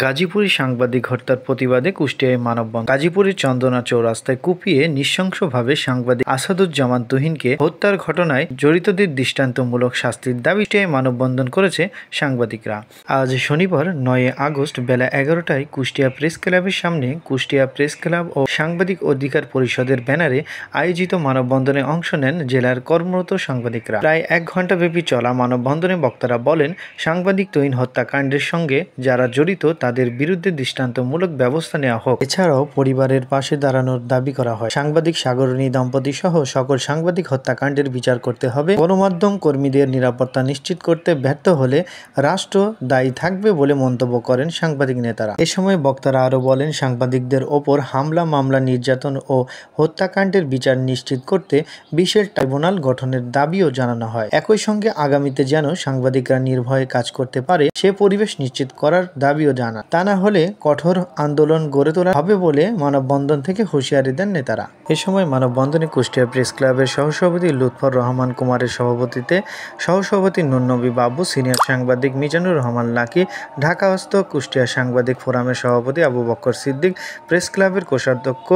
গাজীপুরে সাংবাদিক হত্যার প্রতিবাদে কুষ্টিয়ায় মানববন্ধন। গাজীপুরের চন্দনা চৌরাস্তায় কুপিয়ে নৃশংসভাবে সাংবাদিক আসাদুজ্জামান তুহিনকে হত্যার ঘটনায় জড়িতদের দৃষ্টান্তমূলক শাস্তির দাবি কুষ্টিয়ায় মানববন্ধন করেছে সাংবাদিকরা। আজ শনিবার ৯ আগস্ট বেলা ১১টায় কুষ্টিয়া প্রেস ক্লাবের সামনে কুষ্টিয়া প্রেস ক্লাব ও সাংবাদিক অধিকার পরিষদের ব্যানারে আয়োজিত মানববন্ধনে অংশ নেন জেলার কর্মরত সাংবাদিকরা। প্রায় ১ ঘণ্টাব্যাপী চলা মানববন্ধনে বক্তারা বলেন, সাংবাদিক তুহিন হত্যাকাণ্ডের সঙ্গে যারা জড়িত তাদের বিরুদ্ধে দৃষ্টান্তমূলক ব্যবস্থা নেওয়া হোক। এছাড়াও পরিবারের পাশে দাঁড়ানোর দাবি করা হয়। সাংবাদিক সাগরণী দম্পতি সহ সকল সাংবাদিক হত্যাকাণ্ডের বিচার করতে হবে। গণমাধ্যম কর্মীদের নিরাপত্তা নিশ্চিত করতে ব্যর্থ হলে রাষ্ট্র দায়ী থাকবে বলে মন্তব্য করেন সাংবাদিক নেতারা। এ সময় বক্তারা আরও বলেন, সাংবাদিকদের ওপর হামলা, মামলা, নির্যাতন ও হত্যাকাণ্ডের বিচার নিশ্চিত করতে বিশেষ ট্রাইব্যুনাল গঠনের দাবিও জানানো হয়। একই সঙ্গে আগামীতে যেন সাংবাদিকরা নির্ভয়ে কাজ করতে পারে সে পরিবেশ নিশ্চিত করার দাবিও জানান। তা না হলে কঠোর আন্দোলন গড়ে তোলা হবে বলে মানববন্ধন থেকে হুঁশিয়ারি দেন নেতারা। এ সময় মানববন্ধনে কুষ্টিয়া প্রেস ক্লাবের সহসভাপতি লুৎফর রহমান কুমারের সভাপতিত্বে সহসভাপতি নুরনবী বাবু, সিনিয়র সাংবাদিক মিজানুর রহমান লাকি, ঢাকাস্থ কুষ্টিয়া সাংবাদিক ফোরামের সভাপতি আবু বকর সিদ্দিক, প্রেস ক্লাবের কোষাধ্যক্ষ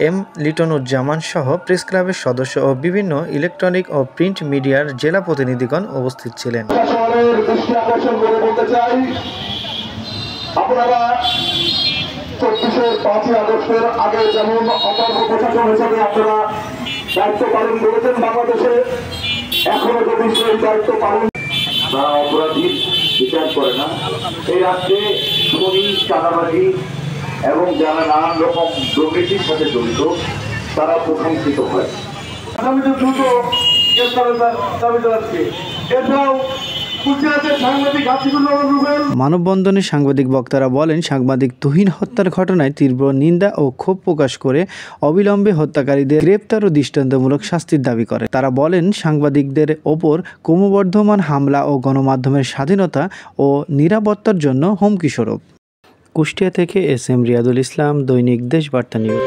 এম লিটনুজ্জামান সহ প্রেস ক্লাবের সদস্য ও বিভিন্ন ইলেকট্রনিক ও প্রিন্ট মিডিয়ার জেলা প্রতিনিধিগণ উপস্থিত ছিলেন। আপনারা ২৪শে ৫ই আগস্টের আগে যেমন অপরাধ প্রশাসন হিসাবে আপনারা দায়িত্ব পালন করেছেন বাংলাদেশে, এখনো যদি সেই দায়িত্ব পালন তারা অপরাধীর বিচার করে না। এই রাজ্যে খনি, চাঁদাবাজি এবং যারা নানান রকম দুর্নীতির সাথে জড়িত তারা প্রশংসিত হয়। আসামিদের দ্রুত গ্রেফতারের দাবি জানাচ্ছি। এছাড়াও মানববন্ধনে সাংবাদিক বক্তারা বলেন, সাংবাদিক তুহিন হত্যার ঘটনায় তীব্র নিন্দা ও ক্ষোভ প্রকাশ করে অবিলম্বে হত্যাকারীদের গ্রেপ্তার ও দৃষ্টান্তমূলক শাস্তির দাবি করে। তারা বলেন, সাংবাদিকদের ওপর ক্রমবর্ধমান হামলা ও গণমাধ্যমের স্বাধীনতা ও নিরাপত্তার জন্য হুমকি স্বরূপ। কুষ্টিয়া থেকে এস এম রিয়াদুল ইসলাম, দৈনিক দেশবার্তা নিউজ।